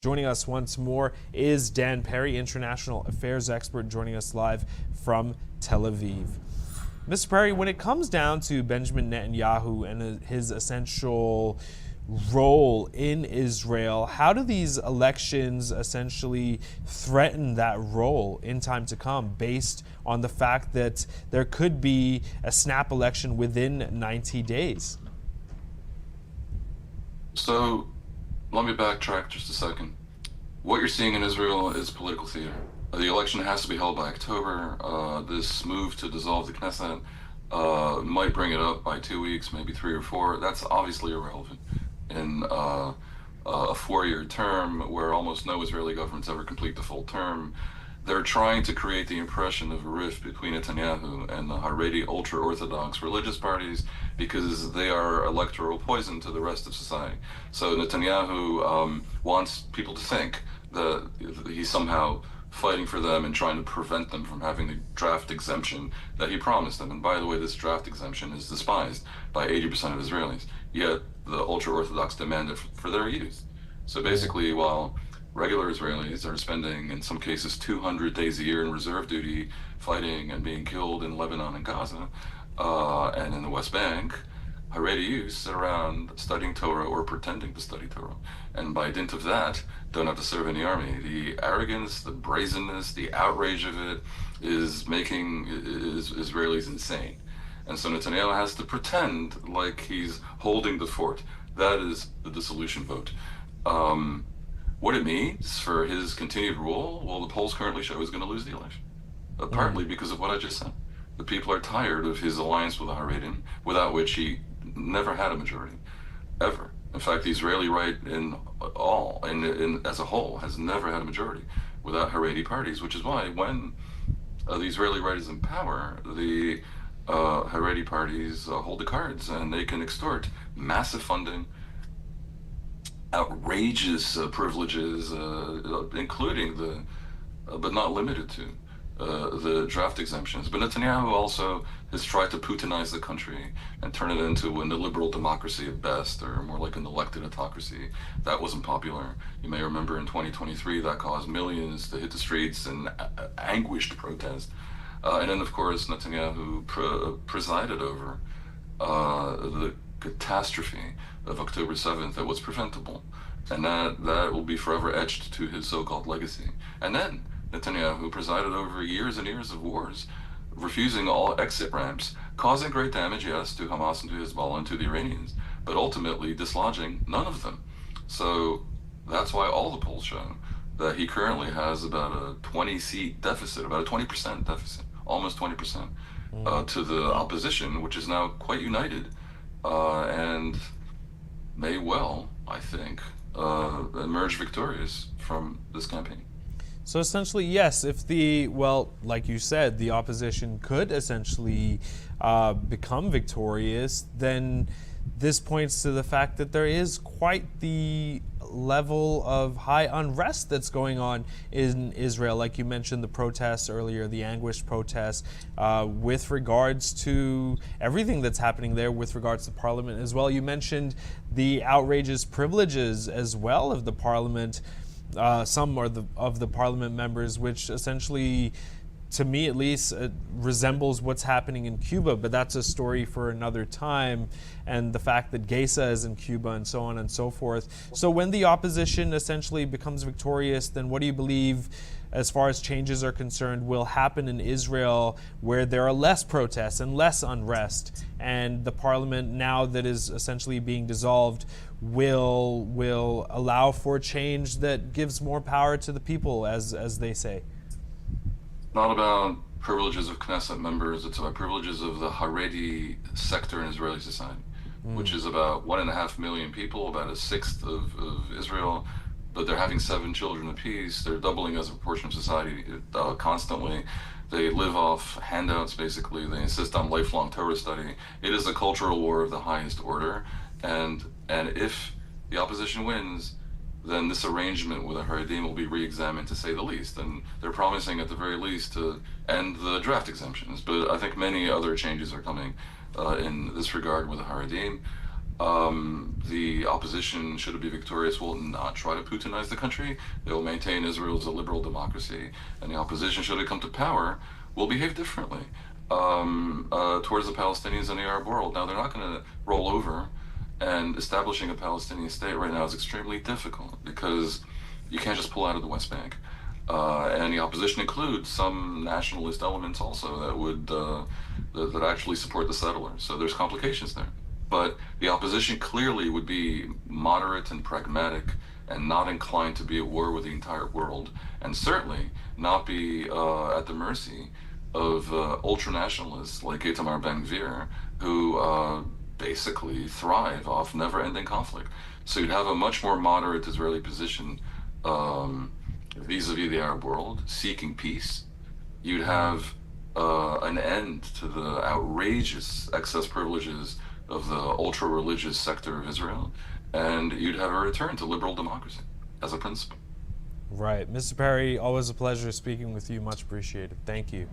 Joining us once more is Dan Perry, international affairs expert, joining us live from Tel Aviv. Mr. Perry, when it comes down to Benjamin Netanyahu and his essential role in Israel, how do these elections essentially threaten that role in time to come, based on the fact that there could be a snap election within 90 days? So let me backtrack just a second. What you're seeing in Israel is political theater. The election has to be held by October. This move to dissolve the Knesset might bring it up by 2 weeks, maybe 3 or 4. That's obviously irrelevant in a 4-year term where almost no Israeli governments ever complete the full term. They're trying to create the impression of a rift between Netanyahu and the Haredi ultra-Orthodox religious parties because they are electoral poison to the rest of society. So Netanyahu wants people to think that he's somehow fighting for them and trying to prevent them from having the draft exemption that he promised them. And by the way, this draft exemption is despised by 80% of Israelis, yet the ultra-Orthodox demand it for their use. So basically, while regular Israelis are spending, in some cases, 200 days a year in reserve duty, fighting and being killed in Lebanon and Gaza, and in the West Bank, Haredi youth sit around studying Torah or pretending to study Torah. And by dint of that, don't have to serve in the army. The arrogance, the brazenness, the outrage of it is making Israelis insane. And so Netanyahu has to pretend like he's holding the fort. That is the dissolution vote. What it means for his continued rule, well, the polls currently show he's going to lose the election. Partly because of what I just said. The people are tired of his alliance with the Haredim, without which he never had a majority, ever. In fact, the Israeli right as a whole has never had a majority without Haredi parties, which is why when the Israeli right is in power, the Haredi parties hold the cards and they can extort massive funding, outrageous privileges, including but not limited to, the draft exemptions. But Netanyahu also has tried to Putinize the country and turn it into a liberal democracy at best, or more like an elected autocracy. That wasn't popular. You may remember in 2023 that caused millions to hit the streets in anguished protest. And then, of course, Netanyahu presided over the catastrophe of October 7th that was preventable. And that will be forever etched to his so-called legacy. And then Netanyahu presided over years and years of wars, refusing all exit ramps, causing great damage, yes, to Hamas and to Hezbollah and to the Iranians, but ultimately dislodging none of them. So that's why all the polls show that he currently has about a 20-seat deficit, about a 20% deficit, almost 20%, to the opposition, which is now quite united and may well, I think, emerge victorious from this campaign. So essentially, yes, if like you said, the opposition could essentially become victorious, then this points to the fact that there is quite the level of high unrest that's going on in Israel. Like you mentioned, the protests earlier, the anguished protests, with regards to everything that's happening there with regards to parliament as well. You mentioned the outrageous privileges as well of the parliament. Some of the parliament members, which essentially, to me at least, resembles what's happening in Cuba, but that's a story for another time, and the fact that Geisa is in Cuba and so on and so forth. So when the opposition essentially becomes victorious, then what do you believe, as far as changes are concerned, will happen in Israel where there are less protests and less unrest, and the parliament, now that is essentially being dissolved, will allow for change that gives more power to the people, as they say? Not about privileges of Knesset members, it's about privileges of the Haredi sector in Israeli society, which is about 1.5 million people, about a sixth of Israel, but they're having 7 children apiece. They're doubling as a proportion of society constantly. They live off handouts, basically. They insist on lifelong Torah study. It is a cultural war of the highest order. And if the opposition wins, then this arrangement with the Haredim will be re-examined, to say the least. And they're promising, at the very least, to end the draft exemptions. But I think many other changes are coming in this regard with the Haredim. The opposition, should it be victorious, will not try to Putinize the country. They will maintain Israel as a liberal democracy. And the opposition, should it come to power, will behave differently towards the Palestinians and the Arab world. Now, they're not going to roll over, and establishing a Palestinian state right now is extremely difficult because you can't just pull out of the West Bank. And the opposition includes some nationalist elements also that would that actually support the settlers. So there's complications there. But the opposition clearly would be moderate and pragmatic and not inclined to be at war with the entire world, and certainly not be at the mercy of ultra-nationalists like Itamar Ben-Gvir, who basically thrive off never-ending conflict. So you'd have a much more moderate Israeli position vis-a-vis the Arab world, seeking peace. You'd have an end to the outrageous excess privileges of the ultra-religious sector of Israel, and you'd have a return to liberal democracy as a principle. Right. Mr. Perry, always a pleasure speaking with you. Much appreciated. Thank you.